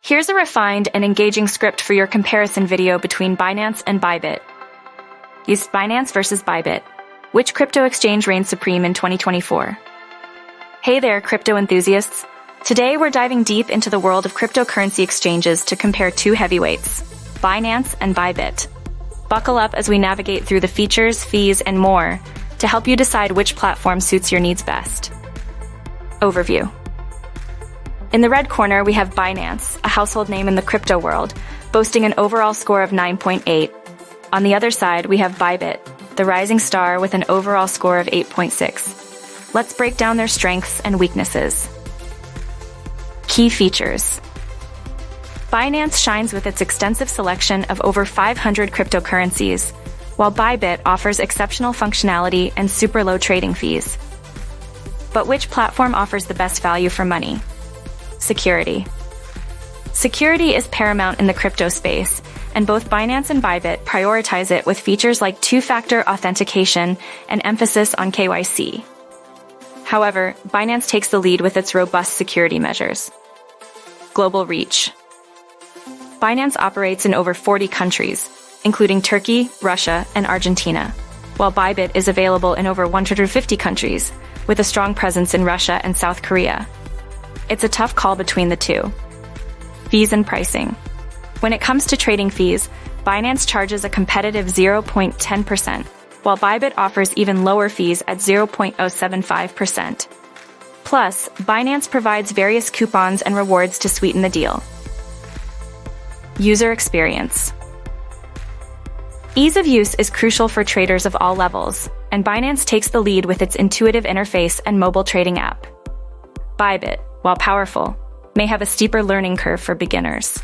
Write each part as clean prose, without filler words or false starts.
Here's a refined and engaging script for your comparison video between Binance and Bybit. Is Binance versus Bybit. Which crypto exchange reigns supreme in 2024? Hey there, crypto enthusiasts. Today we're diving deep into the world of cryptocurrency exchanges to compare two heavyweights, Binance and Bybit. Buckle up as we navigate through the features, fees, and more to help you decide which platform suits your needs best. Overview. In the red corner, we have Binance, a household name in the crypto world, boasting an overall score of 9.8. On the other side, we have Bybit, the rising star with an overall score of 8.6. Let's break down their strengths and weaknesses. Key features. Binance shines with its extensive selection of over 500 cryptocurrencies, while Bybit offers exceptional functionality and super low trading fees. But which platform offers the best value for money? Security. Security is paramount in the crypto space, and both Binance and Bybit prioritize it with features like two-factor authentication and emphasis on KYC. However, Binance takes the lead with its robust security measures. Global reach. Binance operates in over 40 countries, including Turkey, Russia, and Argentina, while Bybit is available in over 150 countries, with a strong presence in Russia and South Korea. It's a tough call between the two. Fees and pricing. When it comes to trading fees, Binance charges a competitive 0.10%, while Bybit offers even lower fees at 0.075%. Plus, Binance provides various coupons and rewards to sweeten the deal. User experience. Ease of use is crucial for traders of all levels, and Binance takes the lead with its intuitive interface and mobile trading app. Bybit, while powerful, may have a steeper learning curve for beginners.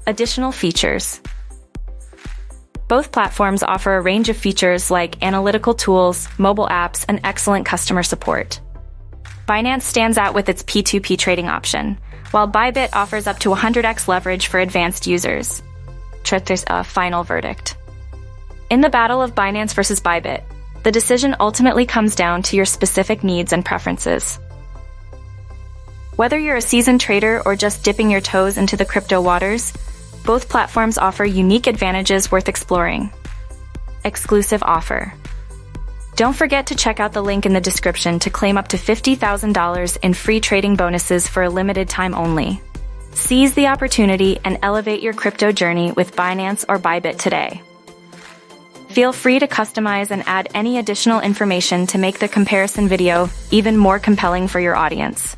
Additional features. Both platforms offer a range of features like analytical tools, mobile apps, and excellent customer support. Binance stands out with its P2P trading option, while Bybit offers up to 100x leverage for advanced users. There's a final verdict. In the battle of Binance versus Bybit, the decision ultimately comes down to your specific needs and preferences. Whether you're a seasoned trader or just dipping your toes into the crypto waters, both platforms offer unique advantages worth exploring. Exclusive offer. Don't forget to check out the link in the description to claim up to $50,000 in free trading bonuses for a limited time only. Seize the opportunity and elevate your crypto journey with Binance or Bybit today. Feel free to customize and add any additional information to make the comparison video even more compelling for your audience.